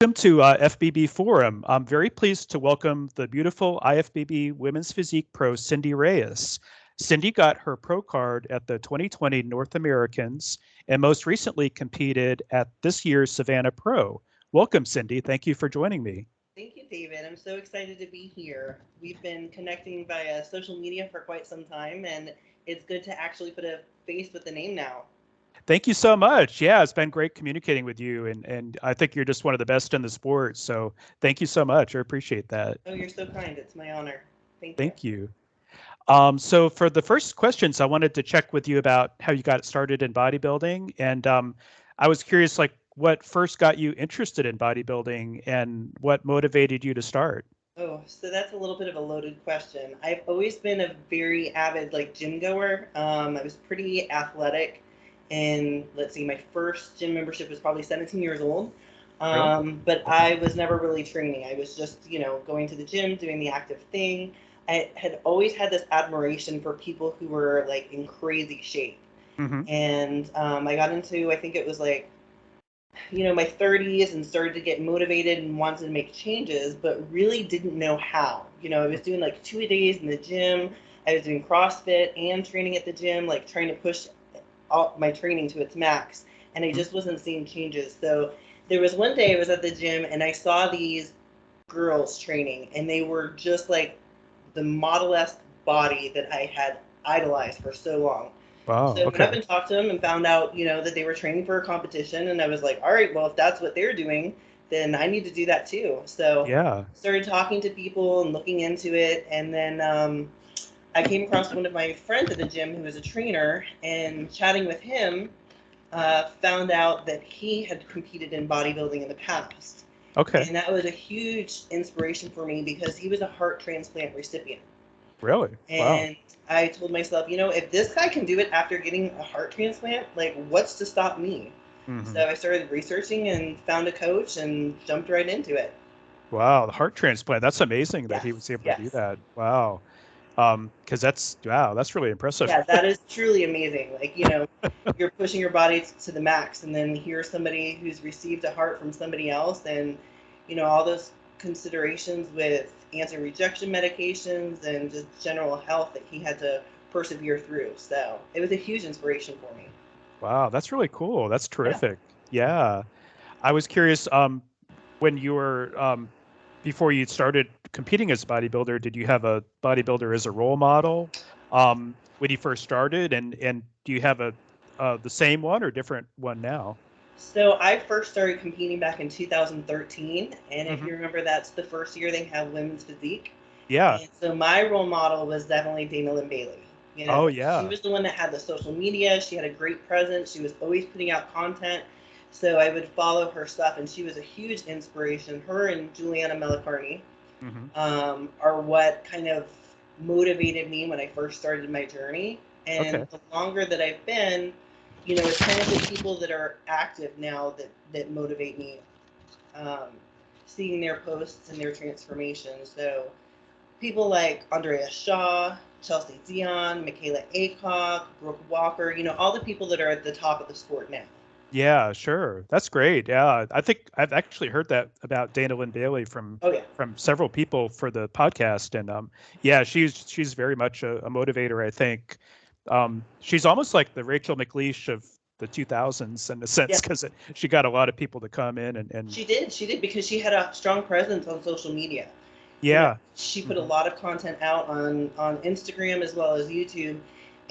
Welcome to FBB Forum. I'm very pleased to welcome the beautiful IFBB Women's Physique Pro, Cindy Reyes. Cindy got her pro card at the 2020 North Americans and most recently competed at this year's Savannah Pro. Welcome, Cindy. Thank you for joining me. Thank you, David. I'm so excited to be here. We've been connecting via social media for quite some time, and it's good to actually put a face with the name now. Thank you so much. Yeah, it's been great communicating with you, and I think you're just one of the best in the sport. So thank you so much. I appreciate that. Oh, you're so kind. It's my honor. Thank you. Thank you. So for the first questions, I wanted to check with you about how you got started in bodybuilding. And I was curious, like, what first got you interested in bodybuilding and what motivated you to start? Oh, so that's a little bit of a loaded question. I've always been a very avid gym goer. I was pretty athletic, and let's see, my first gym membership was probably 17 years old. Really? But I was never really training. I was just, going to the gym, doing the active thing. I had always had this admiration for people who were like in crazy shape. Hmm. And I got into, I think it was my 30s and started to get motivated and wanted to make changes, but really didn't know how. I was doing like 2 days in the gym. I was doing CrossFit and training at the gym, like trying to push all my training to its max. And I just wasn't seeing changes. So there was one day I was at the gym and I saw these girls training, and they were just like the model-esque body that I had idolized for so long. Wow. So I went up Okay. and talked to them and found out, that they were training for a competition. And I was like, all right, well, if that's what they're doing, then I need to do that too. So Yeah. started talking to people and looking into it. And then I came across one of my friends at the gym who was a trainer, and chatting with him, found out that he had competed in bodybuilding in the past. Okay. And that was a huge inspiration for me because he was a heart transplant recipient. Really? Wow. And I told myself, if this guy can do it after getting a heart transplant, like, what's to stop me? Hmm. So I started researching and found a coach and jumped right into it. Wow. The heart transplant. That's amazing that he Yes, was able to do yes. that. Wow. Because that's really impressive. Yeah, that is truly amazing. You're pushing your body to the max, and then here's somebody who's received a heart from somebody else, and, all those considerations with anti-rejection medications and just general health that he had to persevere through. So it was a huge inspiration for me. Wow. That's really cool. That's Yeah. terrific. Yeah. I was curious, when you were before you started competing as a bodybuilder, did you have a bodybuilder as a role model when you first started, and do you have a the same one or different one now? So I first started competing back in 2013, and if Hmm. you remember, that's the first year they have women's physique. Yeah. And so my role model was definitely Dana Lynn Bailey. Oh She yeah. was the one that had the social media. She had a great presence. She was always putting out content. So I would follow her stuff, and she was a huge inspiration. Her and Juliana Melicarni Hmm. are what kind of motivated me when I first started my journey. Okay. And the longer that I've been, it's kind of the people that are active now that motivate me, um, seeing their posts and their transformations. So people like Andrea Shaw, Chelsea Dion, Michaela Aycock, Brooke Walker, all the people that are at the top of the sport now. Yeah, sure. That's great. Yeah, I think I've actually heard that about Dana Lynn Bailey Oh yeah. from several people for the podcast, and yeah, she's very much a motivator. I think she's almost like the Rachel McLeish of the 2000s in a sense, Yeah. because she got a lot of people to come in and She did because she had a strong presence on social media. yeah. She put a Hmm. lot of content out on Instagram as well as YouTube.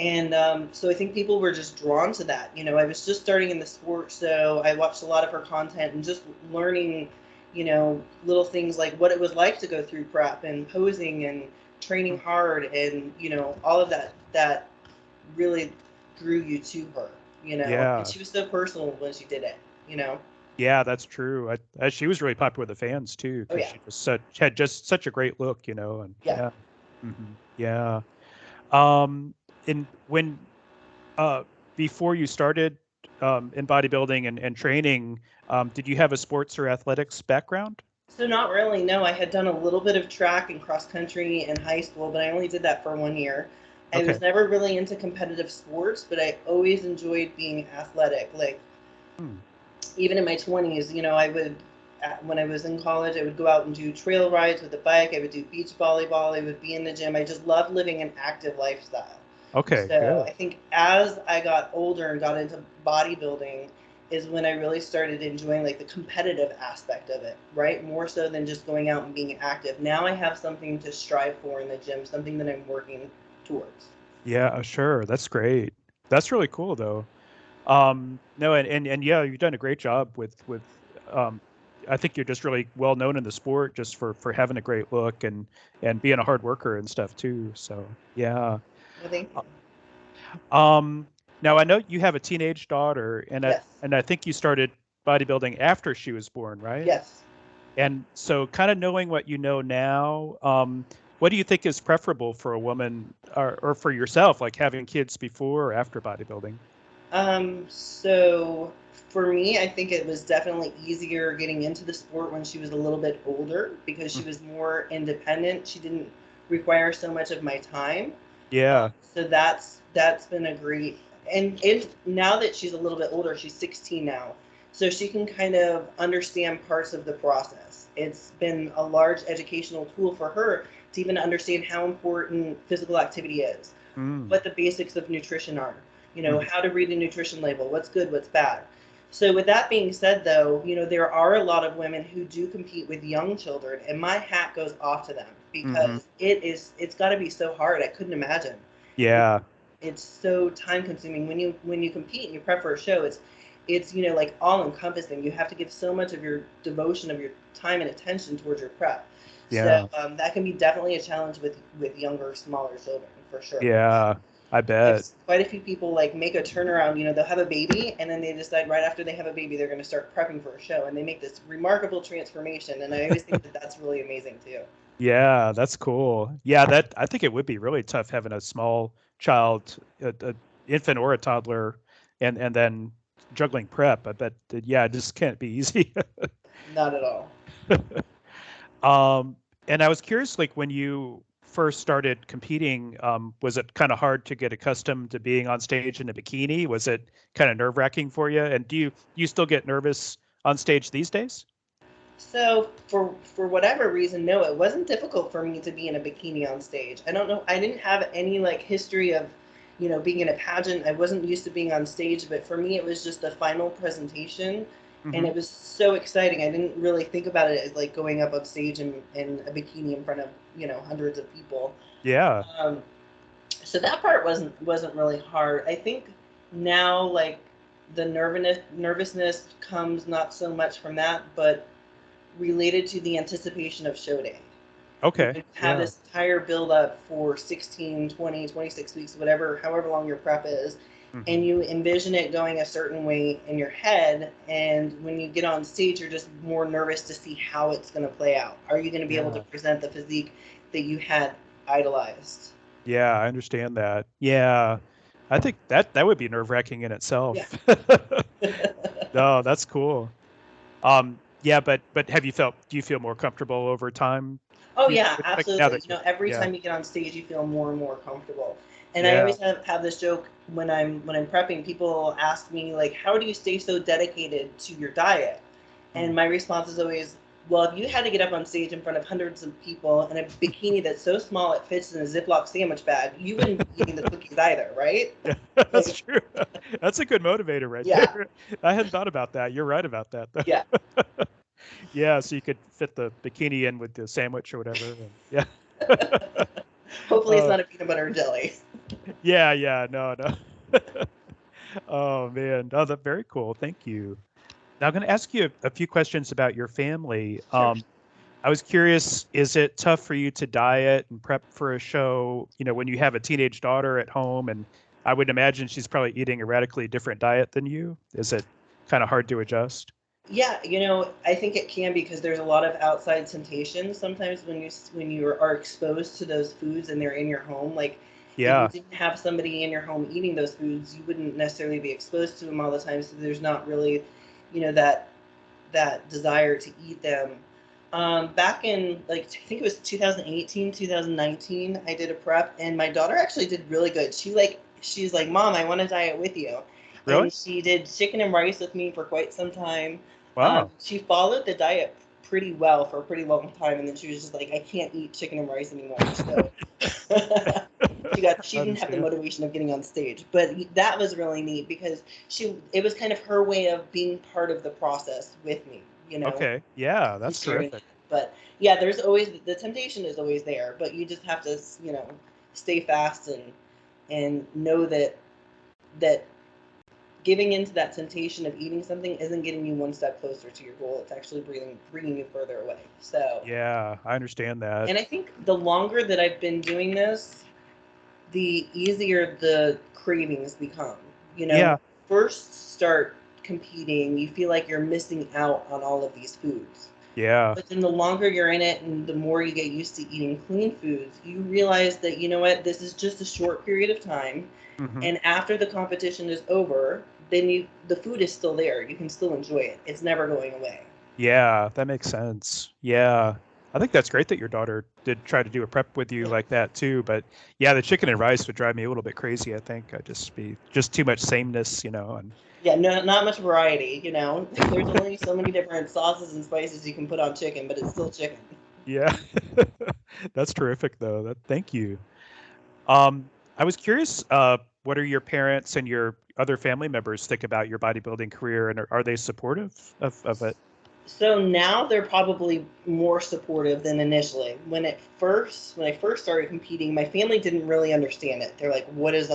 And so I think people were just drawn to that. I was just starting in the sport, so I watched a lot of her content and just learning, little things like what it was like to go through prep and posing and training hard, and all of that really drew you to her. And Yeah. she was so personal when she did it. Yeah, that's true. She was really popular with the fans too, Oh because yeah, she had just such a great look, and yeah. yeah. Yeah. Um, and when uh, before you started in bodybuilding and training, did you have a sports or athletics background? So not really. No, I had done a little bit of track and cross country in high school, but I only did that for 1 year. I was Okay. never really into competitive sports, but I always enjoyed being athletic. Like Hmm. even in my 20s, I would when I was in college, I would go out and do trail rides with the bike. I would do beach volleyball. I would be in the gym. I just loved living an active lifestyle. Okay, So good. I think as I got older and got into bodybuilding is when I really started enjoying like the competitive aspect of it, right? More so than just going out and being active. Now I have something to strive for in the gym, something that I'm working towards. Yeah, sure. That's great. That's really cool though. No, and yeah, you've done a great job with um I think you're just really well known in the sport just for having a great look and being a hard worker and stuff too. So, yeah. Well, thank you. Now I know you have a teenage daughter Yes. and I think you started bodybuilding after she was born, right? Yes. And so kind of knowing what you know now, what do you think is preferable for a woman or for yourself, like having kids before or after bodybuilding? So for me, I think it was definitely easier getting into the sport when she was a little bit older because she Mm. was more independent. She didn't require so much of my time. Yeah. So that's been a great and now that she's a little bit older, she's 16 now. So she can kind of understand parts of the process. It's been a large educational tool for her to even understand how important physical activity is, Mm. what the basics of nutrition are, Mhm. how to read a nutrition label, what's good, what's bad. So with that being said though, there are a lot of women who do compete with young children and my hat goes off to them Mhm. because it's got to be so hard. I couldn't imagine. Yeah. It's so time consuming when you compete and you prep for a show. It's like all encompassing. You have to give so much of your devotion of your time and attention towards your prep. So Yeah. that can be definitely a challenge with younger, smaller children for sure. Yeah. I I've bet. seen quite a few people like make a turnaround. They'll have a baby and then they decide right after they have a baby they're going to start prepping for a show, and they make this remarkable transformation. And I always think that that's really amazing too. Yeah, that's cool. Yeah, that I think it would be really tough having a small child, a infant or a toddler, and then juggling prep. I bet that, yeah, it just can't be easy. Not at all. Um, and I was curious, like when you first started competing, was it kind of hard to get accustomed to being on stage in a bikini? Was it kind of nerve-wracking for you? And do you still get nervous on stage these days? So for whatever reason, no, it wasn't difficult for me to be in a bikini on stage. I don't know. I didn't have any like history of, being in a pageant. I wasn't used to being on stage, but for me, it was just a final presentation, and Hmm. it was so exciting. I didn't really think about it as like going up on stage in a bikini in front of hundreds of people. Yeah. Um, so that part wasn't really hard. I think now like the nervousness comes not so much from that, but related to the anticipation of show day. Okay. You have Yeah. this entire build up for 16, 20, 26 weeks, whatever, however long your prep is, and Hmm. you envision it going a certain way in your head. And when you get on stage, you're just more nervous to see how it's going to play out. Are you going to be able to Yeah. present the physique that you had idolized? Yeah, I understand that. Yeah. I think that would be nerve-wracking in Yeah. itself. No, that's cool. Yeah, but do you feel more comfortable over time? Oh Do you, yeah, like now absolutely. that you're, Every yeah, time you get on stage, you feel more and more comfortable. And I yeah. always have this joke when I'm prepping. People ask me like, "How do you stay so dedicated to your diet?" And Mm. my response is always, "Well, if you had to get up on stage in front of hundreds of people in a bikini that's so small it fits in a Ziploc sandwich bag, you wouldn't be eating the cookies either, right?" Yeah, that's Like, true. That's a good motivator right yeah, there. I hadn't thought about that. You're right about that, yeah. though. Yeah, so you could fit the bikini in with the sandwich or whatever. And yeah. Hopefully, it's Uh, not a peanut butter and jelly. yeah, yeah, no, no. Oh man, oh, that's very cool. Thank you. Now I'm going to ask you a few questions about your family. Sure. I was curious, is it tough for you to diet and prep for a show, when you have a teenage daughter at home? And I would imagine she's probably eating a radically different diet than you. Is it kind of hard to adjust? Yeah, I think it can because there's a lot of outside temptations sometimes when you are exposed to those foods and they're in your home. Like if you Yeah. didn't have somebody in your home eating those foods, you wouldn't necessarily be exposed to them all the time. So there's not really, that desire to eat them. Back in like I think it was 2018, 2019, I did a prep and my daughter actually did really good. She's like, "Mom, I want to diet with you." Really? And she did chicken and rice with me for quite some time. Wow. She followed the diet pretty well for a pretty long time, and then she was just like, I can't eat chicken and rice anymore. So she I didn't have the understand. motivation of getting on stage, but that was really neat because it was kind of her way of being part of the process with me, Okay. Yeah, and that's sharing it. terrific. But yeah, there's always the temptation is always there, but you just have to stay fast and know that giving into that temptation of eating something isn't getting you one step closer to your goal. It's actually bringing you further away. So, Yeah, I understand that. and I think the longer that I've been doing this, the easier the cravings become. When Yeah. you first start competing, you feel like you're missing out on all of these foods. Yeah. But then the longer you're in it and the more you get used to eating clean foods, you realize that, you know what, this is just a short period of time. Hmm. And after the competition is over, then the food is still there. You can still enjoy it. It's never going away. Yeah, that makes sense. Yeah. I think that's great that your daughter did try to do a prep with you like that too. But yeah, the chicken and rice would drive me a little bit crazy, I think. I'd just be just too much sameness, and Yeah, no, not much variety. There's only so many different sauces and spices you can put on chicken, but it's still chicken. yeah. That's terrific though. Thank you. I was curious, what are your parents and your other family members think about your bodybuilding career, and are they supportive of it? So now they're probably more supportive than initially. When I first started competing, my family didn't really understand it. They're like, what is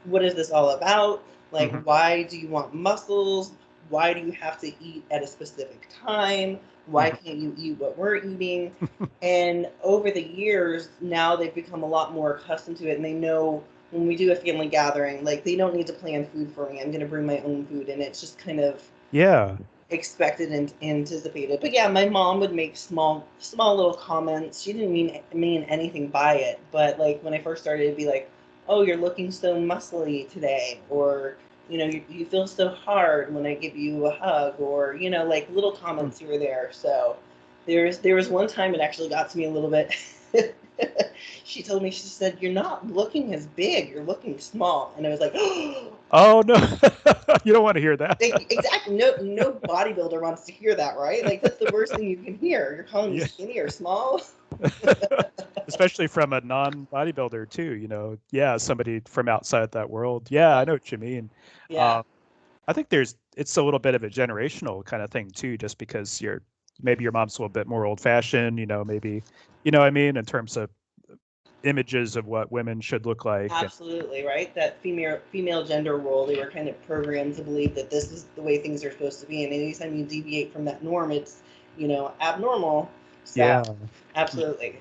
this all about? Like, Hmm. why do you want muscles? Why do you have to eat at a specific time? Why Hmm. can't you eat what we're eating? And over the years, now they've become a lot more accustomed to it, and they know when we do a family gathering, like they don't need to plan food for me. I'm going to bring my own food, and it's just kind of Yeah. expected and anticipated. But yeah, my mom would make small little comments. She didn't mean anything by it, but like when I first started, it'd be like, "Oh, you're looking so muscly today," or you feel so hard when I give you a hug, or like little Hmm. comments here or there. So there was one time it actually got to me a little bit. She told me, she said, "You're not looking as big. You're looking small," and I was like, Oh no, you don't want to hear that. Exactly. No bodybuilder wants to hear that, right? Like that's the worst thing you can hear. You're calling me Yeah. skinny or small. Especially from a non-bodybuilder too, Yeah, somebody from outside that world. Yeah, I know what you mean. Yeah, Uh, I think it's a little bit of a generational kind of thing too, just because maybe your mom's a little bit more old-fashioned, maybe, what I mean, in terms of images of what women should look like. And absolutely, right. That female gender role, they were kind of programmed to believe that this is the way things are supposed to be, and anytime you deviate from that norm, it's abnormal. So, yeah, absolutely.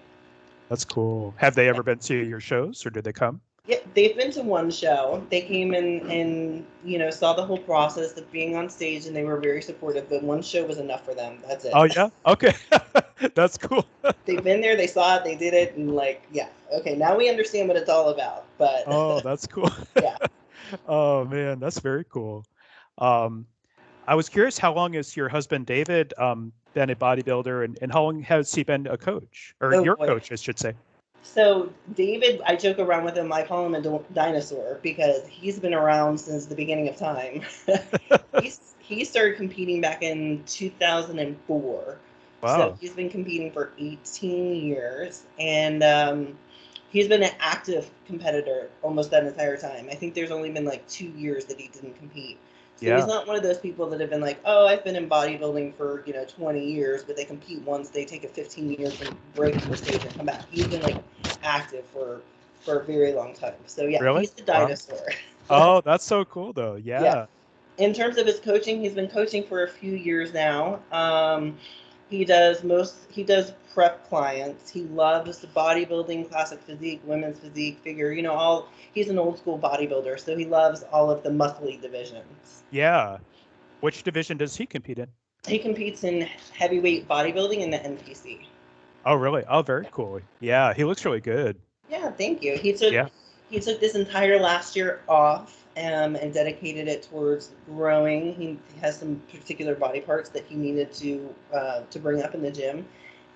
that's cool. Have they ever been to your shows, or did they come? Yeah, they've been to one show. They came in and saw the whole process of being on stage, and they were very supportive. But one show was enough for them. That's Oh it. yeah, okay. That's cool. They've been there, they saw it, they did it, and like, yeah, okay, now we understand what it's all about. But Oh, that's cool. yeah, Oh man, that's very cool. Um, I was curious, how long has your husband David been a bodybuilder, and how long has he been a coach, or oh your boy. coach, I should say? So David, I joke around with him. I call him a dinosaur because he's been around since the beginning of time. He started competing back in 2004, so Wow. he's been competing for 18 years, and he's been an active competitor almost that entire time. I think there's only been like 2 years that he didn't compete. So he's Yeah. not one of those people that have been like, oh, I've been in bodybuilding for 20 years, but they compete once, they take a 15-year break from the stage and come back. He's been like active for a very long time. So yeah, Really? he's the Wow. dinosaur. Oh, that's so cool though. Yeah. Yeah. In terms of his coaching, he's been coaching for a few years now. He does prep clients. He loves bodybuilding, classic physique, women's physique, figure. All he's an old school bodybuilder, so he loves all of the muscly divisions. Yeah. Which division does he compete in? He competes in heavyweight bodybuilding in the NPC. Oh, really? Oh, very cool. Yeah, he looks really good. Yeah, thank you. He took this entire last year off and dedicated it towards growing. He has some particular body parts that he needed to bring up in the gym,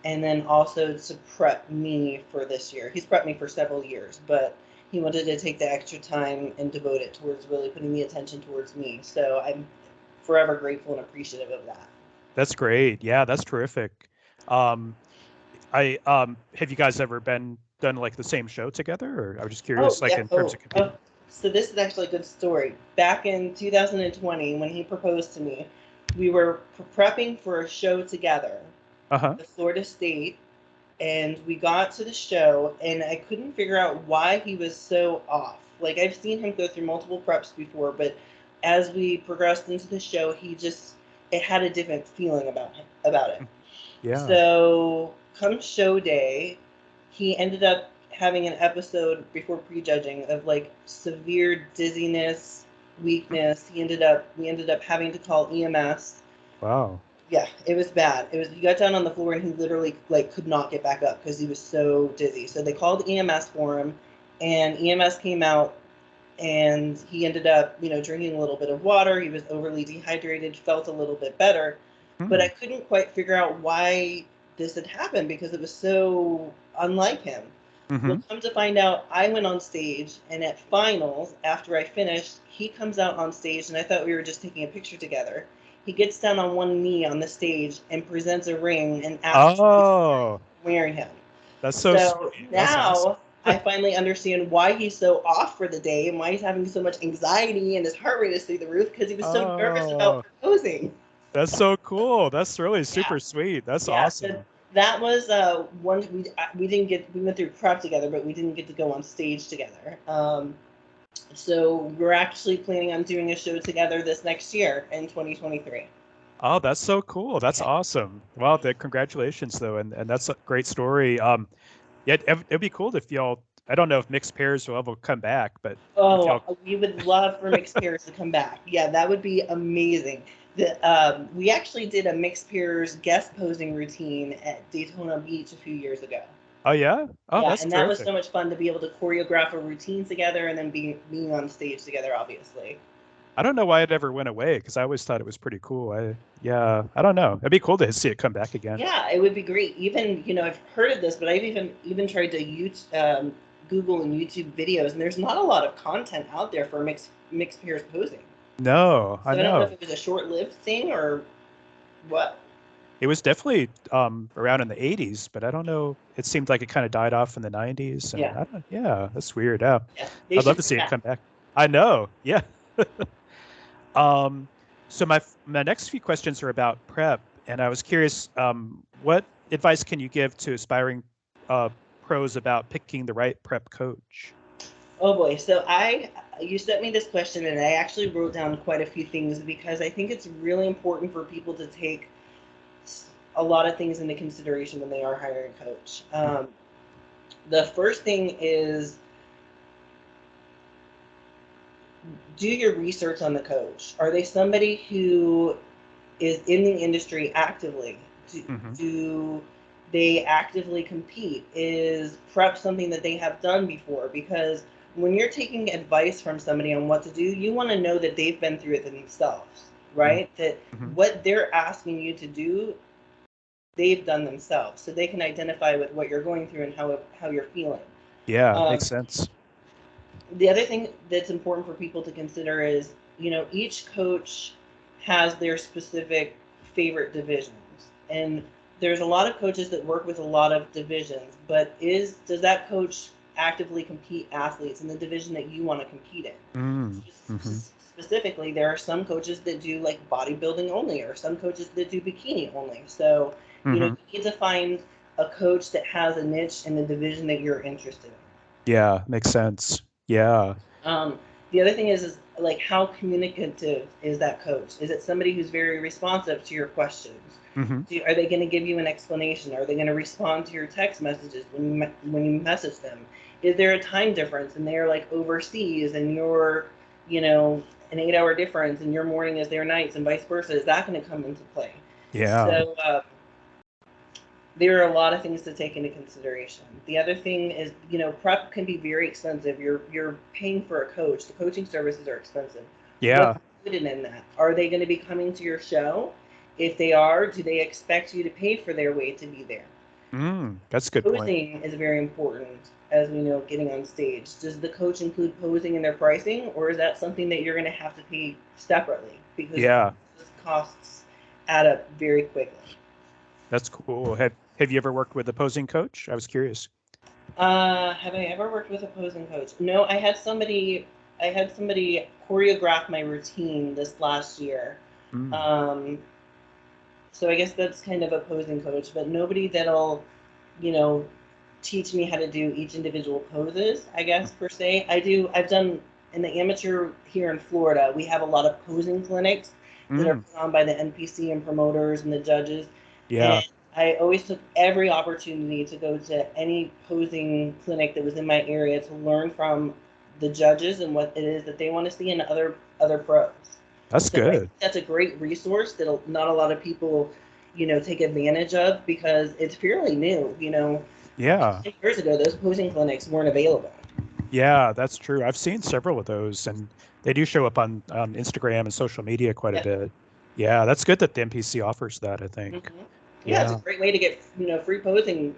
and then also to prep me for this year. He's prepped me for several years, but he wanted to take the extra time and devote it towards really putting the attention towards me. So I'm forever grateful and appreciative of that. That's great. Yeah, that's terrific. Um, I have you guys ever done like the same show together, or I was just Oh curious, like yeah. in terms of competing. So this is actually a good story. Back in 2020, when he proposed to me, we were prepping for a show together, Uh-huh. the Florida State, and we got to the show, and I couldn't figure out why he was so off. Like I've seen him go through multiple preps before, but as we progressed into the show, it had a different feeling about it. Yeah. So come show day, he ended up having an episode before prejudging of like severe dizziness, weakness. We ended up having to call EMS. Wow. Yeah, it was bad. He got down on the floor and he literally like could not get back up because he was so dizzy. So they called EMS for him, and EMS came out, and he ended up, drinking a little bit of water. He was overly dehydrated, felt a little bit better, but I Hmm. couldn't quite figure out why this had happened because it was so unlike him. Well, Hmm. come to find out, I went on stage, and at finals, after I finished, he comes out on stage, and I thought we were just taking a picture together. He gets down on one knee on the stage and presents a ring and asks me to Oh, wear him. that's so So sweet. That's awesome. now I finally understand why he's so off for the day and why he's having so much anxiety and his heart rate is through the roof because he was so nervous about Oh, proposing. that's so cool. That's really Yeah, super sweet. That's yeah. So awesome. that was one we didn't get. We went through prep together, but we didn't get to go on stage together. So we're actually planning on doing a show together this next year in 2023. Oh, that's so cool. That's Yeah. awesome. Wow, congratulations though, and that's a great story. Yeah, it'd be cool if y'all. I don't know if mixed pairs will ever come back, but if Oh, y'all. we would love for mixed pairs to come back. Yeah, that would be amazing. We actually did a mixed pairs guest posing routine at Daytona Beach a few years ago. Oh yeah. Oh, Yeah, that's and that was terrific. so much fun to be able to choreograph a routine together and then being on stage together, obviously. I don't know why it ever went away because I always thought it was pretty cool. Yeah, I don't know. It'd be cool to see it come back again. Yeah, it would be great. Even, I've heard of this, but I've even tried to Google and YouTube videos, and there's not a lot of content out there for mixed pairs posing. No, I So I don't know if know. it was a short-lived thing or what. It was definitely around in the 80s, but I don't know. It seemed like it kind of died off in the 90s, and Yeah, I don't. Yeah, that's weird. Yeah, yeah, they I'd love should to bring see it back. come back. I know. Yeah. Um, so my next few questions are about prep, and I was curious, what advice can you give to aspiring uh, pros about picking the right prep coach? Oh boy, so you sent me this question, and I actually wrote down quite a few things because I think it's really important for people to take a lot of things into consideration when they are hiring a coach. Mhm. The first thing is do your research on the coach. Are they somebody who is in the industry actively? Mhm. Do they actively compete? Is prep something that they have done before? Because when you're taking advice from somebody on what to do, you want to know that they've been through it themselves, Mhm. right? That Mhm. what they're asking you to do, they've done themselves, so they can identify with what you're going through and how you're feeling. Yeah, Um, makes sense. the other thing that's important for people to consider is, each coach has their specific favorite divisions. And there's a lot of coaches that work with a lot of divisions, but does that coach actively compete athletes in the division that you want to compete in? Mm. Mhm. Specifically, there are some coaches that do like bodybuilding only, or some coaches that do bikini only. So, you Mhm. need to find a coach that has a niche in the division that you're interested in. Yeah, makes sense. Yeah. The other thing is like how communicative is that coach? Is it somebody who's very responsive to your questions? Mhm. Are they going to give you an explanation? Are they going to respond to your text messages when you message them? Is there a time difference and they're like overseas and you're, an 8-hour difference and your morning is their nights and vice versa? Is that going to come into play? Yeah. So there are a lot of things to take into consideration. The other thing is, prep can be very expensive. You're paying for a coach. The coaching services are expensive. What's Yeah. included in that? Are they going to be coming to your show? If they are, do they expect you to pay for their way to be there? That's a good point. Posing is very important, as we know, getting on stage. Does the coach include posing in their pricing, or is that something that you're going to have to pay separately because Yeah. this costs add up very quickly. That's cool. Have you ever worked with a posing coach? I was curious. Have I ever worked with a posing coach? No, I had somebody choreograph my routine this last year. Mm. Um, so I guess that's kind of a posing coach, but nobody that'll, you know, teach me how to do each individual poses, I guess, per se. I've done in the amateur here in Florida, we have a lot of posing clinics that are Mm. put on by the NPC and promoters and the judges. And Yeah. I always took every opportunity to go to any posing clinic that was in my area to learn from the judges and what it is that they want to see in other pros. That's So I think good. that's a great resource that not a lot of people, take advantage of because it's fairly new. Yeah. 10 years ago, those posing clinics weren't available. Yeah, that's true. I've seen several of those, and they do show up on Instagram and social media quite a Yeah. bit. Yeah, that's good that the NPC offers that, I hmm think. Yeah, it's a Yeah. great way to get free posing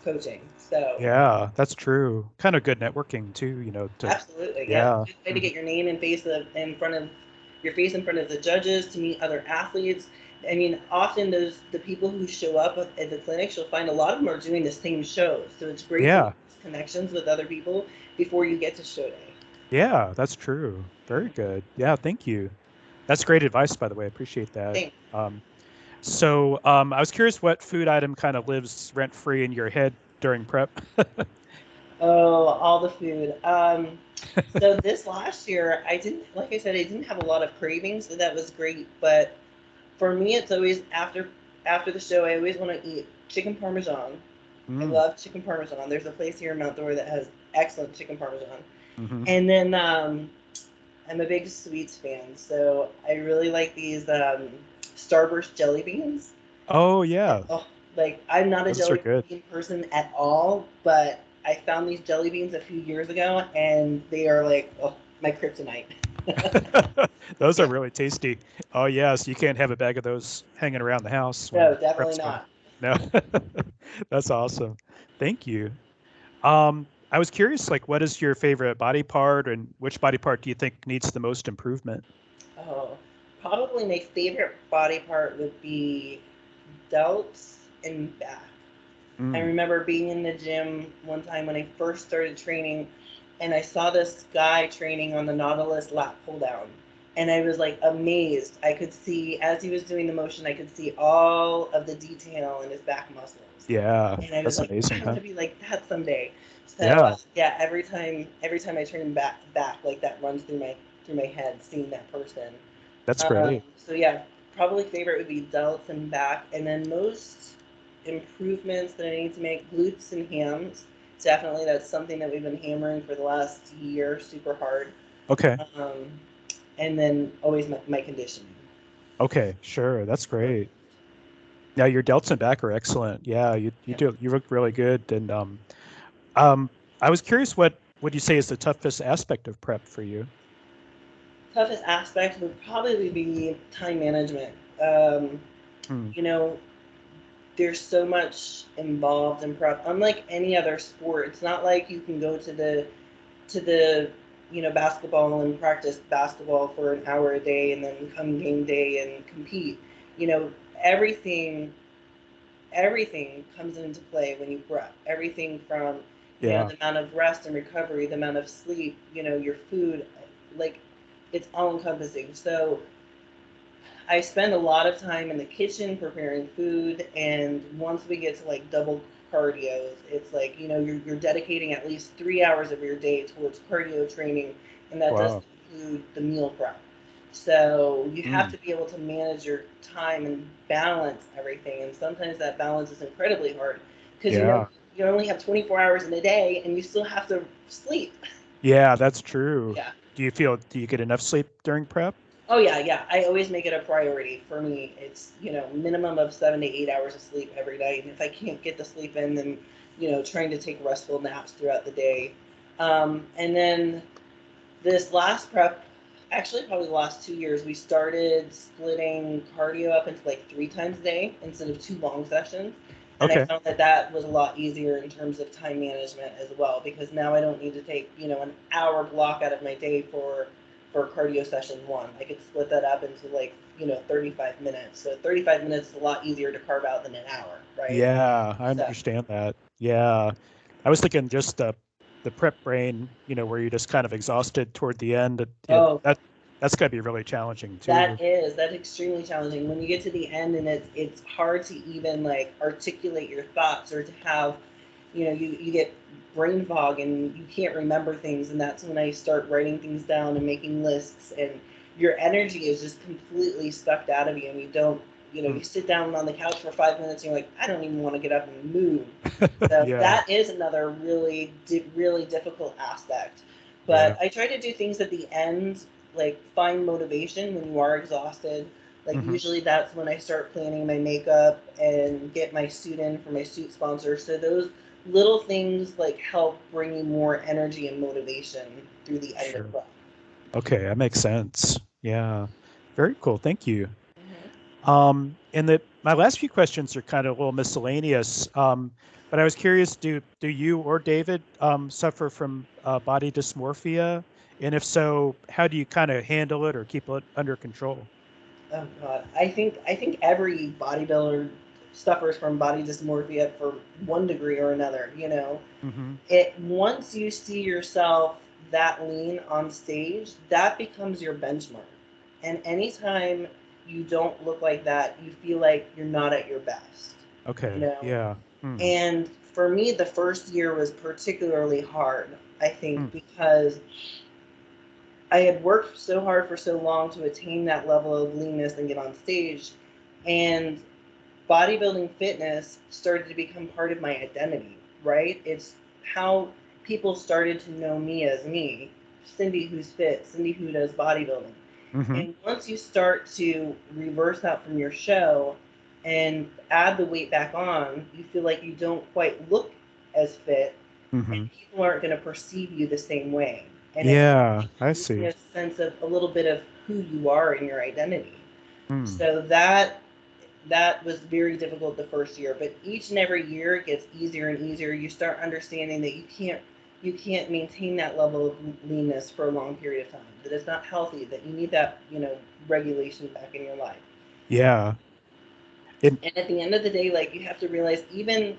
coaching. So Yeah, that's true. Kind of good networking too, absolutely, yeah, it's yeah. a good way to Mhm. get your name and in front of in front of the judges to meet other athletes. I mean, often the people who show up at the clinics, you'll find a lot of them are doing the same shows. So it's great to Yeah. make connections with other people before you get to show day. Yeah, that's true. Very good. Yeah, thank you. That's great advice, by the way. I appreciate that. Thanks. I was curious what food item kind of lives rent free in your head during prep. Oh, all the food. So this last year, I didn't, like I said, I didn't have a lot of cravings, so that was great. But for me, it's always after the show, I always want to eat chicken parmesan. I Mm. love chicken parmesan. There's a place here in Mount Dora that has excellent chicken parmesan. Hmm. And then I'm a big sweets fan, so I really like these Starburst jelly beans. Oh yeah, Oh, like I'm not a those are jelly good. bean person at all, but I found these jelly beans a few years ago, and they are like my kryptonite. Those are Yeah, really tasty. Oh yes, you can't have a bag of those hanging around the house no, when definitely prep's going. not. No, that's awesome. Thank you. I was curious, like, what is your favorite body part, and which body part do you think needs the most improvement? Oh, probably my favorite body part would be delts and back. I Mm. remember being in the gym one time when I first started training, and I saw this guy training on the Nautilus lat pull down. And I was like amazed. I could see, as he was doing the motion, I could see all of the detail in his back muscles. Yeah, And I was that's like, amazing, I want huh? to be like that someday. So Yeah, yeah, every time I turn back, like that runs through my head, seeing that person. that's great. So yeah, probably favorite would be delts and back, and then most improvements that I need to make glutes and hams. Definitely, that's something that we've been hammering for the last year, super hard. Okay. Um, and then always my conditioning. Okay, sure. That's great. Yeah, your delts and back are excellent. Yeah, Yeah. you look really good. And um, I was curious, what would you say is the toughest aspect of prep for you? Toughest aspect would probably be time management. Um, Hmm. you know, there's so much involved in prep. Unlike any other sport, it's not like you can go to the basketball and practice basketball for an hour a day and then come game day and compete. You know, everything everything comes into play when you prep. Everything from Yeah. the amount of rest and recovery, the amount of sleep, your food, like it's all encompassing. So I spend a lot of time in the kitchen preparing food, and once we get to like double cardio, it's like you're dedicating at least 3 hours of your day towards cardio training, and that doesn't Wow. include the meal prep. So you have Mm. to be able to manage your time and balance everything, and sometimes that balance is incredibly hard because Yeah. you only have 24 hours in a day, and you still have to sleep. Yeah, that's true. Yeah. Do you get enough sleep during prep? Oh yeah, yeah. I always make it a priority. For me, it's minimum of 7 to 8 hours of sleep every night. And if I can't get the sleep in, then trying to take restful naps throughout the day. And then this last prep, actually probably the last 2 years, we started splitting cardio up into like 3 times a day instead of 2 long sessions. And I Okay. found that that was a lot easier in terms of time management as well because now I don't need to take an hour block out of my day for for cardio session 1. I could split that up into like, 35 minutes. So 35 minutes is a lot easier to carve out than an hour, right? Yeah, I So understand that. Yeah. I was thinking just the prep brain, where you're just kind of exhausted toward the end. oh, That's got to be really challenging too. that's extremely challenging when you get to the end, and it's hard to even like articulate your thoughts, or to have, you get brain fog and you can't remember things, and that's when I start writing things down and making lists, and your energy is just completely sucked out of you, and you don't, you sit down on the couch for 5 minutes and you're like, I don't even want to get up and move. So Yeah. that is another really really difficult aspect. Yeah. But I try to do things at the end, like find motivation when you are exhausted. Like Hmm. usually that's when I start planning my makeup and get my suit in for my suit sponsor. So those little things like help bring you more energy and motivation through the end of Sure. the. Okay, that makes sense. Yeah. Very cool. Thank you. Mm-hmm. And my last few questions are kind of a little miscellaneous. But I was curious, do you or David suffer from body dysmorphia? And if so, how do you kind of handle it or keep it under control? Oh God, I think every bodybuilder suffers from body dysmorphia for one degree or another. Hmm. It once you see yourself that lean on stage, that becomes your benchmark. And anytime you don't look like that, you feel like you're not at your best. You Okay. know? Yeah. Hmm. And for me, the first year was particularly hard, I think, Hmm. because I had worked so hard for so long to attain that level of leanness and get on stage. And bodybuilding fitness started to become part of my identity, right? It's how people started to know me as me, Cindy who's fit, Cindy who does bodybuilding. Hmm. And once you start to reverse that from your show and add the weight back on, you feel like you don't quite look as fit, and Hmm. people aren't going to perceive you the same way. And it Yeah, I gives me see. a sense of a little bit of who you are in your identity. Hmm. So that was very difficult the first year, but each and every year it gets easier and easier. You start understanding that you can't maintain that level of leanness for a long period of time, that it's not healthy, that you need that regulation back in your life. Yeah. And And at the end of the day, like, you have to realize, even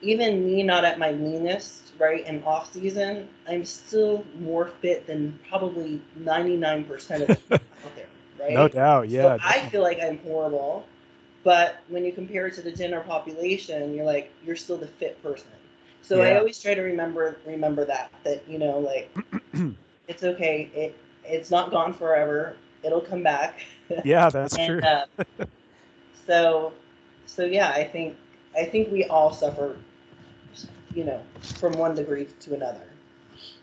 me not at my leanest, right, and off season, I'm still more fit than probably 99% of the people out there, no right? doubt. So Yeah, I feel definitely. like I'm horrible, but when you compare it to the general population, you're like, you're still the fit person. So I Yeah. always try to remember that like, it's okay. It's not gone forever. It'll come back. Yeah, that's And true. so yeah, I think we all suffer, from one degree to another.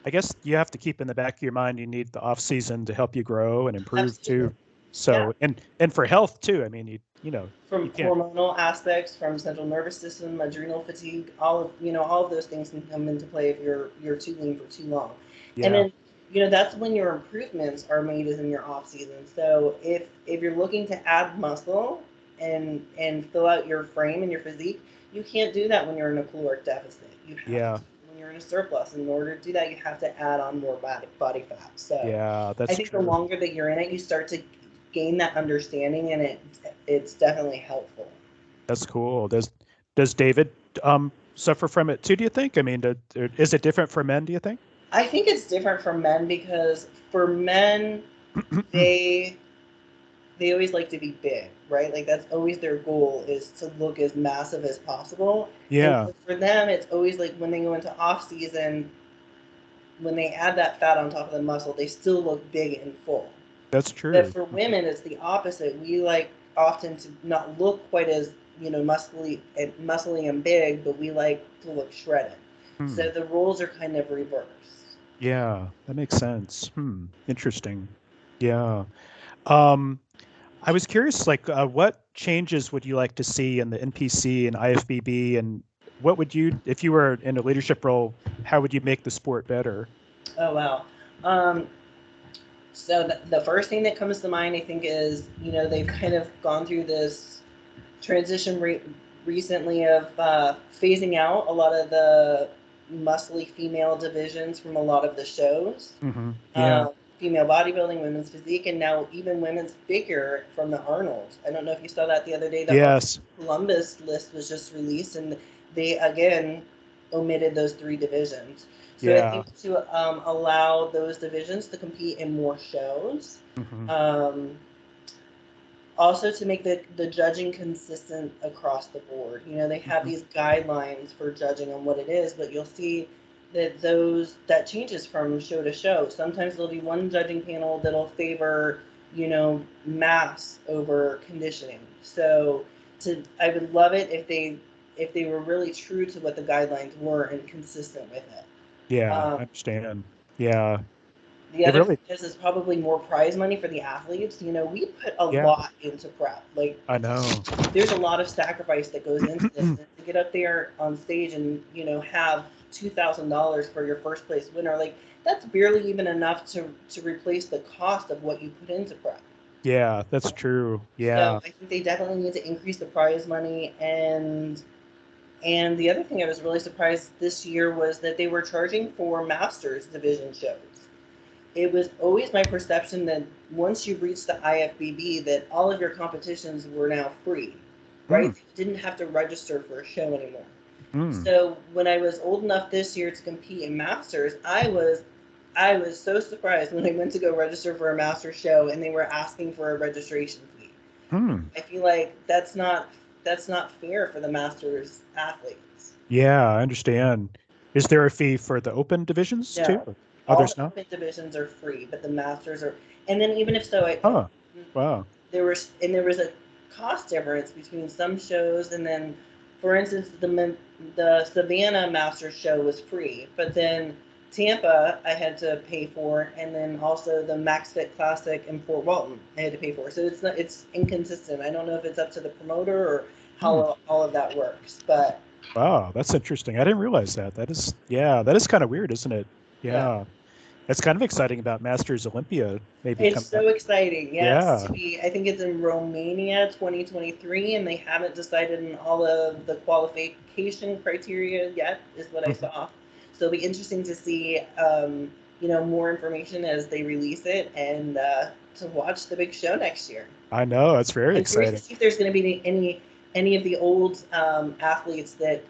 I guess you have to keep in the back of your mind you need the off season to help you grow and improve Absolutely. too. Yeah. So and for health too. I mean, you From can't. hormonal aspects, from central nervous system, adrenal fatigue, all of those things can come into play if you're too lean for too long. And Yeah. then, that's when your improvements are made, is in your off season. So if you're looking to add muscle and fill out your frame and your physique, you can't do that when you're in a caloric deficit. You have to Yeah. do it when you're in a surplus. In order to do that, you have to add on more body fat. So Yeah, I that's think the true. longer that you're in it, you start to gain that understanding, and it's definitely helpful. That's cool. Does David suffer from it too, do you think? I mean, is it different for men, do you think? I think it's different for men, because for men, they they always like to be big, right? Like, that's always their goal, is to look as massive as possible. And Yeah, so for them, it's always like, when they go into off season, when they add that fat on top of the muscle, they still look big and full. that's But true. for Mhm. women, it's the opposite. We like often to not look quite as, muscly and big, but we like to look shredded. Hmm. So the roles are kind of reversed. Yeah, that makes sense. Hmm. Interesting. Yeah. Um, I was curious, like, what changes would you like to see in the NPC and IFBB, and what would you, if you were in a leadership role, how would you make the sport better? Oh wow. Um, so the first thing that comes to mind, I think, is, they've kind of gone through this transition recently of phasing out a lot of the muscly female divisions from a lot of the shows. Hmm. Yeah. female bodybuilding, women's physique, and now even women's figure from the Arnold. I don't know if you saw that the other day. The Arnold Yes. Columbus list was just released, and they again omitted those 3 divisions. So I Yeah. think to allow those divisions to compete in more shows. Hmm. Also to make the judging consistent across the board. You know, they have Hmm. these guidelines for judging on what it is, but you'll see that that changes from show to show. Sometimes there'll be one judging panel that'll favor, you know, mass over conditioning. So I would love it if they were really true to what the guidelines were and consistent with it. Yeah, Um, I understand. Yeah, the it other thing really, is probably more prize money for the athletes. You know, we put a yeah, lot into prep. Like, I know. there's a lot of sacrifice that goes into this. And to get up there on stage and, you know, have $2,000 for your first place winner, like, that's barely even enough to replace the cost of what you put into prep. Yeah, that's true. So Yeah. I think they definitely need to increase the prize money. And the other thing I was really surprised this year was that they were charging for masters division shows. It was always my perception that once you reached the IFBB, that all of your competitions were now free, right? Mm, You didn't have to register for a show anymore. mm. So when I was old enough this year to compete in masters, I was so surprised when I went to go register for a master show and they were asking for a registration fee. Hmm. I feel like that's not fair for the masters athletes. Yeah, I understand. Is there a fee for the open divisions too? No, Oh, all there's the not? open divisions are free, but the masters are. And then even if so, Huh. Wow. there was a cost difference between some shows, and then, for instance, the Savannah Masters show was free, but then Tampa I had to pay for, and then also the Max Fit Classic in Fort Walton I had to pay for. So it's inconsistent. I don't know if it's up to the promoter or Hmm. how all of that works, but Wow, that's interesting. I didn't realize that. That is, yeah, that is kind of weird, isn't it? yeah. Yeah. That's kind of exciting about Masters Olympia maybe It's coming up. so exciting. Yes, Yeah. to be. I think it's in Romania 2023, and they haven't decided on all of the qualification criteria yet, is what I Mhm. saw. So it'll be interesting to see, you know, more information as they release it, and to watch the big show next year. I know, that's very I'm curious to exciting. see if there's going to be any of the old athletes that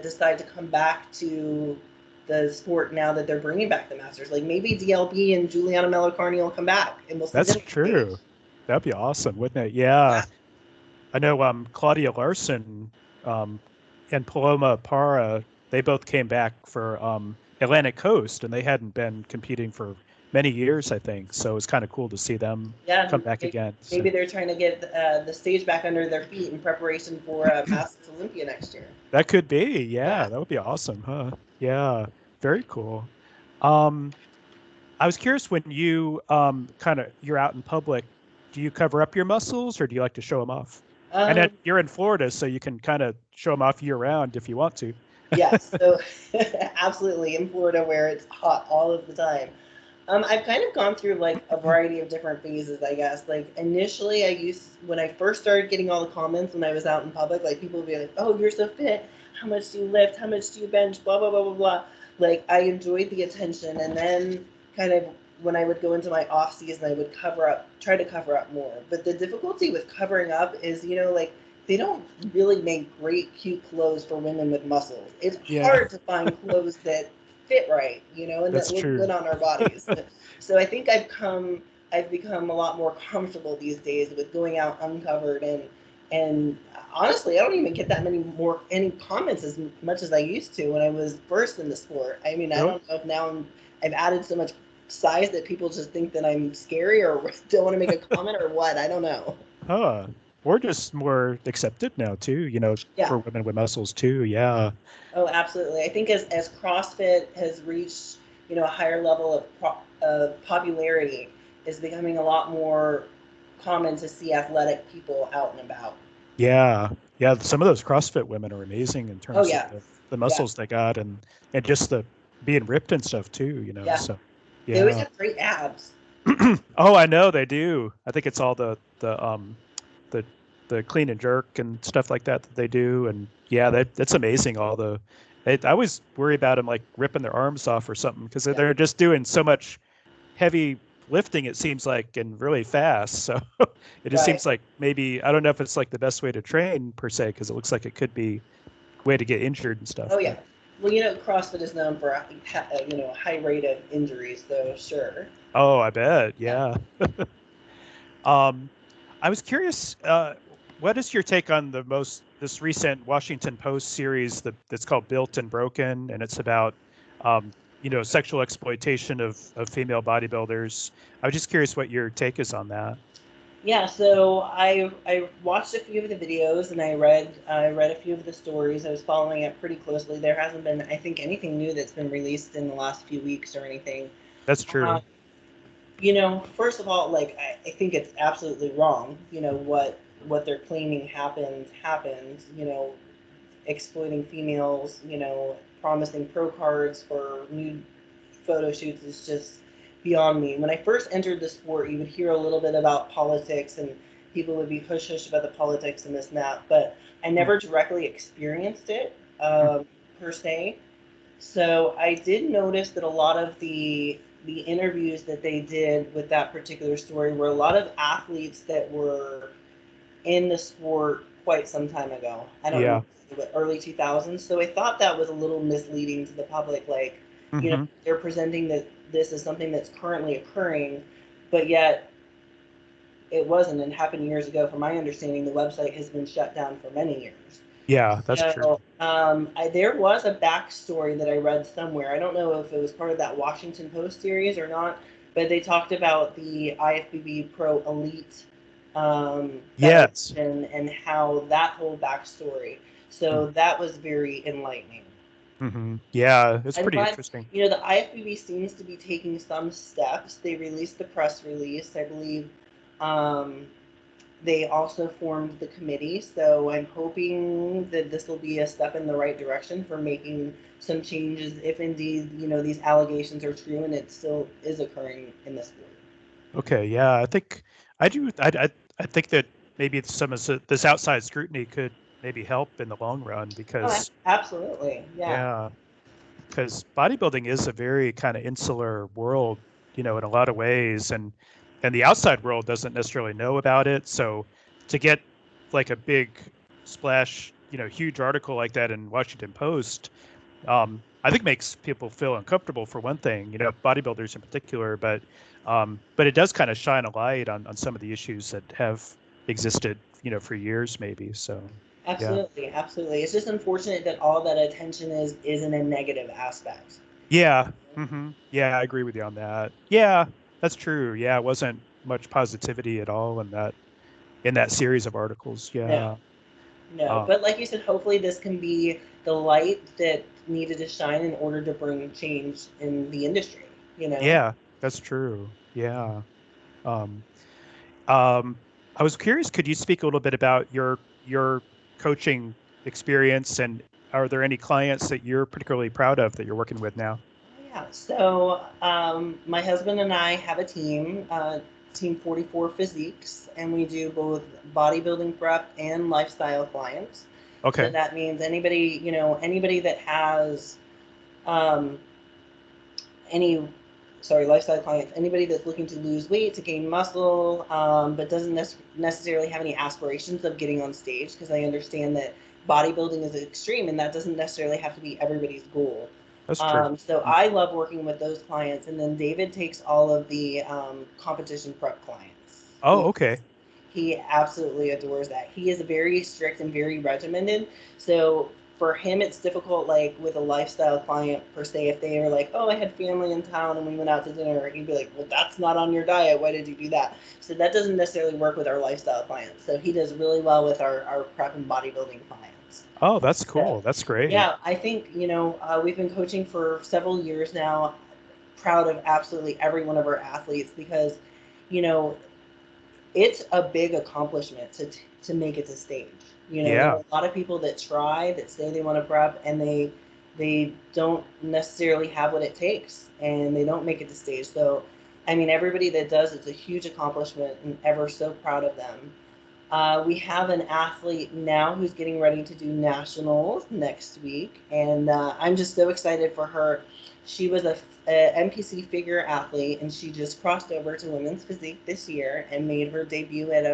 decide to come back to the sport now that they're bringing back the Masters. Like maybe DLB and Juliana Miller Carney will come back, and we'll see That's them on stage. true. That'd be awesome, wouldn't it? Yeah. Yeah. I know Claudia Larson um and Paloma Parra, they both came back for Atlantic Coast and they hadn't been competing for many years, I think. So it's kind of cool to see them Yeah, come back again. So maybe they're trying to get the stage back under their feet in preparation for Masters Olympia next year. that could be, yeah, Yeah. that would be awesome, huh? Yeah, very cool. Um, I was curious when you kind of you're out in public, do you cover up your muscles or do you like to show them off? And Um, that you're in Florida, so you can kind of show them off year round if you want to. yes. So absolutely in Florida where it's hot all of the time. I've kind of gone through like a variety of different phases, I guess. Like initially, when I first started getting all the comments when I was out in public, like people would be like, "Oh, you're so fit. How much do you lift? How much do you bench? Blah blah blah blah blah." Like I enjoyed the attention, and then kind of when I would go into my off season, I would try to cover up more. But the difficulty with covering up is, you know, like they don't really make great, cute clothes for women with muscles. It's Yeah, hard to find clothes that fit right, you know, and that that's look good true. on our bodies. So I think I've become a lot more comfortable these days with going out uncovered and honestly, I don't even get that any comments as much as I used to when I was first in the sport. I mean, I Really? don't know if now I've added so much size that people just think that I'm scary or don't want to make a comment or what. I don't know. Huh. We're just more accepted now too, Yeah. for women with muscles too. Yeah. Oh, absolutely. I think as CrossFit has reached, you know, a higher level of popularity, it's becoming a lot more common to see athletic people out and about. Yeah. Yeah. Some of those CrossFit women are amazing in Oh terms of yeah, the yeah, muscles they got and just the being ripped and stuff too. yeah. So They always yeah. have great abs. Oh, I know they do. I think it's all the the clean and jerk and stuff like that they do. And yeah, that's amazing. I always worry about them like ripping their arms off or something because Yeah, they're just doing so much heavy, lifting, it seems like, and really fast. So it just Right. seems like maybe, I don't know if it's like the best way to train per se, because it looks like it could be a way to get injured and stuff. Oh yeah. But Well, CrossFit is known for a high rate of injuries, so sure. oh, I bet. Yeah. Yeah. Um, I was curious, what is your take on this recent Washington Post series that's called Built and Broken, and it's about, um, sexual exploitation of female bodybuilders. I was just curious what your take is on that. Yeah, so I watched a few of the videos and I read a few of the stories. I was following it pretty closely. There hasn't been, I think, anything new that's been released in the last few weeks or anything. That's Uh, true. First of all, like I think it's absolutely wrong. What they're claiming happened. Exploiting females. Promising pro cards for nude photo shoots is just beyond me. When I first entered the sport, you would hear a little bit about politics and people would be hush about the politics and this and that, but I Mm, never directly experienced it mm, per se. So I did notice that a lot of the interviews that they did with that particular story were a lot of athletes that were in the sport quite some time ago. I don't yeah. remember, but early 2000s. So I thought that was a little misleading to the public. Like, Hmm. they're presenting that this is something that's currently occurring, but yet it wasn't and happened years ago. From my understanding, the website has been shut down for many years. Yeah, that's true. So there was a backstory that I read somewhere. I don't know if it was part of that Washington Post series or not, but they talked about the IFBB Pro Elite Yes. Federation and how that whole backstory. So that was very enlightening. Mm-hmm. Yeah, it's I'm pretty glad, interesting. the IFBB seems to be taking some steps. They released the press release, I believe. Um, they also formed the committee, so I'm hoping that this will be a step in the right direction for making some changes if indeed, these allegations are true and it still is occurring in this sport. Okay, yeah, I think I do. I think that maybe some of this outside scrutiny could maybe help in the long run Oh, because, absolutely. Yeah. yeah, because bodybuilding is a very kind of insular world, in a lot of ways, and the outside world doesn't necessarily know about it. So to get like a big splash, huge article like that in Washington Post, I think makes people feel uncomfortable for one thing, bodybuilders in particular, but it does kind of shine a light on some of the issues that have existed, for years maybe. So yeah. Absolutely, absolutely. It's just unfortunate that all that attention is in a negative aspect. Yeah. Yeah, I agree with you on that. Yeah, that's true. Yeah, it wasn't much positivity at all in that series of articles. No, Yeah. no. Um, But like you said, hopefully this can be the light that needed to shine in order to bring change in the industry, you know? yeah, that's true. Yeah. Um, um, I was curious, could you speak a little bit about your coaching experience, and are there any clients that you're particularly proud of that you're working with now? Yeah. So my husband and I have a team, Team 44 Physiques, and we do both bodybuilding prep and lifestyle clients. So Okay. that means anybody that has um, any lifestyle clients, anybody that's looking to lose weight, to gain muscle, but doesn't necessarily have any aspirations of getting on stage, because I understand that bodybuilding is extreme and that doesn't necessarily have to be everybody's goal. That's true. So Mm. I love working with those clients, and then David takes all of the competition prep clients. Oh, okay. He absolutely adores that. He is very strict and very regimented. So for him, it's difficult, like with a lifestyle client per se, if they are like, oh, I had family in town and we went out to dinner, he'd be like, well, that's not on your diet. Why did you do that? So that doesn't necessarily work with our lifestyle clients. So he does really well with our prep and bodybuilding clients. Oh, that's So, cool. That's great. yeah, I think, we've been coaching for several years now. Proud of absolutely every one of our athletes because, you know, it's a big accomplishment to make it to stage. There are Yeah. a lot of people that try, that say they want to prep, and they don't necessarily have what it takes, and they don't make it to stage. So, I mean, everybody that does, it's a huge accomplishment, and ever so proud of them. We have an athlete now who's getting ready to do nationals next week, and I'm just so excited for her. She was a NPC figure athlete, and she just crossed over to women's physique this year and made her debut at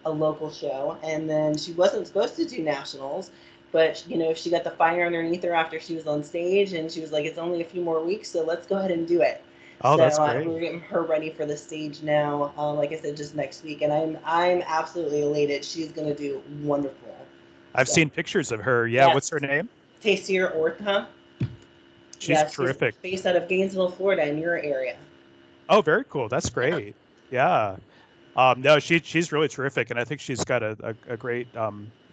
a local show. And then she wasn't supposed to do nationals, but she got the fire underneath her after she was on stage, and she was like, "It's only a few more weeks, so let's go ahead and do it." Oh, So that's great. we're getting her ready for the stage now. Like I said, just next week, and I'm absolutely elated. She's gonna do wonderful. I've So seen pictures of her. Yeah, yeah, what's her name? Taysir Ortha. She's Yeah, she's terrific. based out of Gainesville, Florida, in your area. Oh, very cool. That's Yeah, great. Yeah. No, she's really terrific, and I think she's got a great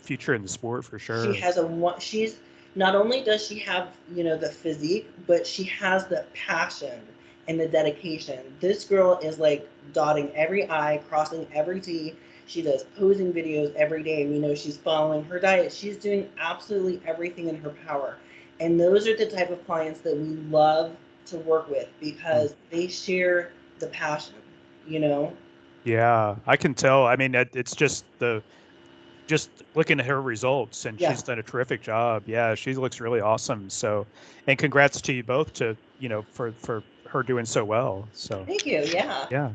future in the sport for she sure. has she's not only does she have the physique, but she has the passion and the dedication. This girl is like dotting every I, crossing every T. She does posing videos every day. She's following her diet. She's doing absolutely everything in her power, and those are the type of clients that we love to work with Mm. because they share the passion you know Yeah, I can tell. I mean, it's just looking at her results, and yeah. she's done a terrific job. Yeah, she looks really awesome. So, and congrats to you both for her doing so well. So, Thank you. Yeah. yeah.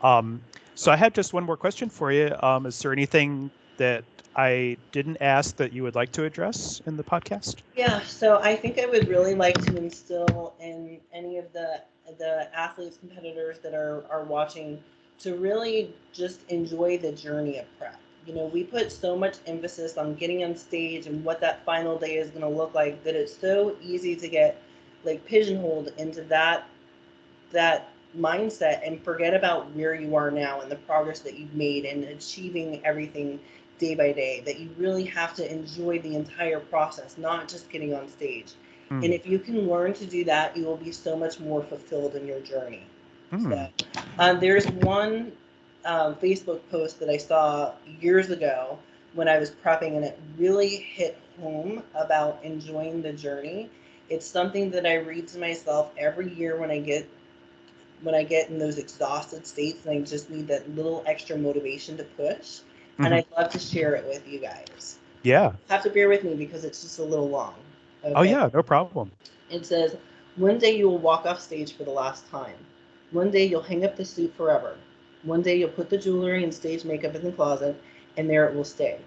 Um, so I had just one more question for you. Is there anything that I didn't ask that you would like to address in the podcast? Yeah, so I think I would really like to instill in any of the athletes, competitors that are watching to really just enjoy the journey of prep. We put so much emphasis on getting on stage and what that final day is going to look like that it's so easy to get like pigeonholed into that mindset and forget about where you are now and the progress that you've made and achieving everything day by day, that you really have to enjoy the entire process, not just getting on stage. And Hmm. if you can learn to do that, you will be so much more fulfilled in your journey. So Hmm. there's one Facebook post that I saw years ago when I was prepping, and it really hit home about enjoying the journey. It's something that I read to myself every year when I get in those exhausted states and I just need that little extra motivation to push. And Hmm. I'd love to share it with you guys. Yeah. Have to bear with me because it's just a little long. Oh, Okay. yeah. No problem. It says, "One day you will walk off stage for the last time. One day you'll hang up the suit forever. One day you'll put the jewelry and stage makeup in the closet, and there it will stay.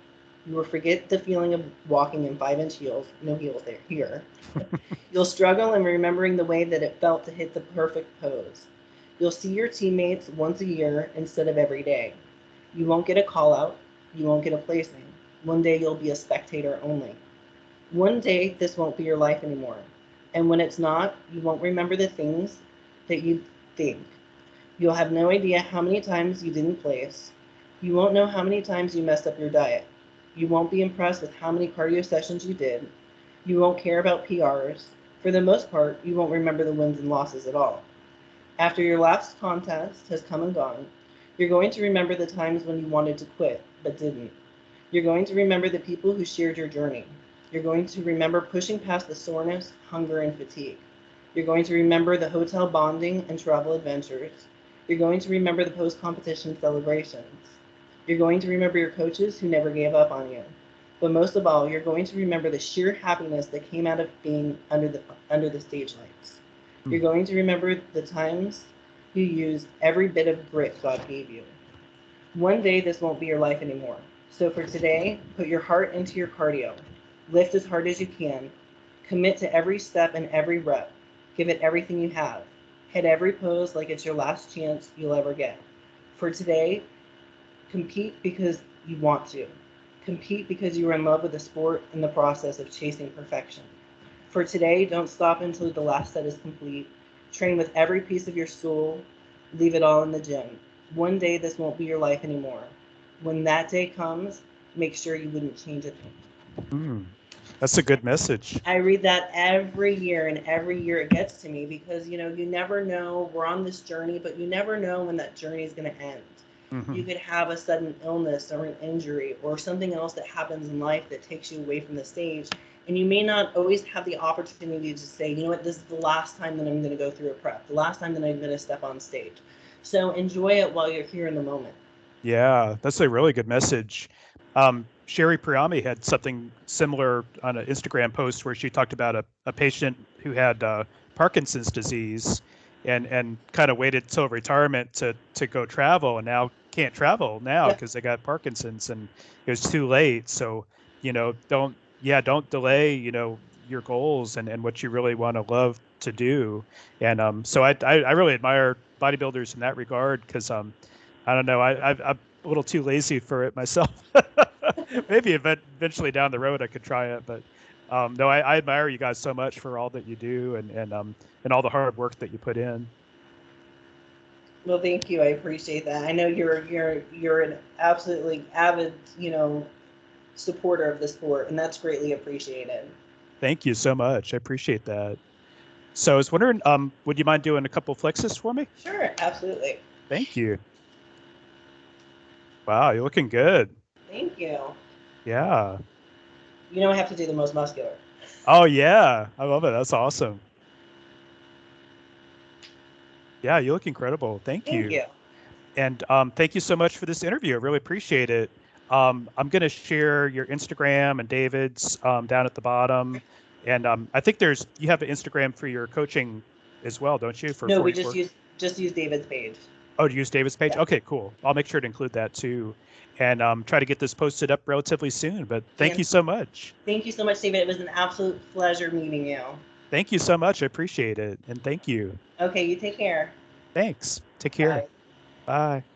You will forget the feeling of walking in 5-inch heels, no heels there, here. You'll struggle in remembering the way that it felt to hit the perfect pose. You'll see your teammates once a year instead of every day. You won't get a call out. You won't get a placing. One day you'll be a spectator only. One day this won't be your life anymore. And when it's not, you won't remember the things that you think. You'll have no idea how many times you didn't place. You won't know how many times you messed up your diet. You won't be impressed with how many cardio sessions you did. You won't care about PRs. For the most part, you won't remember the wins and losses at all. After your last contest has come and gone, you're going to remember the times when you wanted to quit but didn't. You're going to remember the people who shared your journey. You're going to remember pushing past the soreness, hunger, and fatigue. You're going to remember the hotel bonding and travel adventures. You're going to remember the post competition celebrations. You're going to remember your coaches who never gave up on you. But most of all, you're going to remember the sheer happiness that came out of being under the stage lights. You're Hmm. going to remember the times you used every bit of grit God gave you. One day this won't be your life anymore. So for today, put your heart into your cardio. Lift as hard as you can. Commit to every step and every rep. Give it everything you have. Hit every pose like it's your last chance you'll ever get. For today, compete because you want to. Compete because you are in love with the sport and the process of chasing perfection. For today, don't stop until the last set is complete. Train with every piece of your soul. Leave it all in the gym. One day, this won't be your life anymore. When that day comes, make sure you wouldn't change a thing." Hmm. That's a good message. I read that every year, and every year it gets to me because you never know. We're on this journey, but you never know when that journey is going to end. You Hmm. could have a sudden illness or an injury or something else that happens in life that takes you away from the stage. And you may not always have the opportunity to say, you know what, this is the last time that I'm going to go through a prep, the last time that I'm going to step on stage. So enjoy it while you're here in the moment. Yeah, that's a really good message. Sherry Priami had something similar on an Instagram post where she talked about a patient who had Parkinson's disease and kind of waited till retirement to go travel and now can't travel now Yeah. because they got Parkinson's and it was too late. So, don't delay, your goals and what you really want to love to do. And so I really admire bodybuilders in that regard because I don't know. I'm a little too lazy for it myself. Maybe eventually down the road I could try it, but no, I admire you guys so much for all that you do and all the hard work that you put in. Well, thank you. I appreciate that. I know you're an absolutely avid, supporter of the sport, and that's greatly appreciated. Thank you so much. I appreciate that. So I was wondering, would you mind doing a couple flexes for me? Sure, absolutely. Thank you. Wow, you're looking good. Thank you. Yeah. You know I have to do the most muscular. Oh yeah, I love it. That's awesome. Yeah, you look incredible. Thank Thank you. you. And thank you so much for this interview. I really appreciate it. I'm going to share your Instagram and David's down at the bottom. And I think you have an Instagram for your coaching as well, don't you? For No, we 44. just use David's page. Oh, to use David's page? Yeah. Okay, cool. I'll make sure to include that too. And try to get this posted up relatively soon. But thank you so much. Thank you so much, David. It was an absolute pleasure meeting you. Thank you so much. I appreciate it. And thank you. Okay, you take care. Thanks. Take care. Bye. Bye.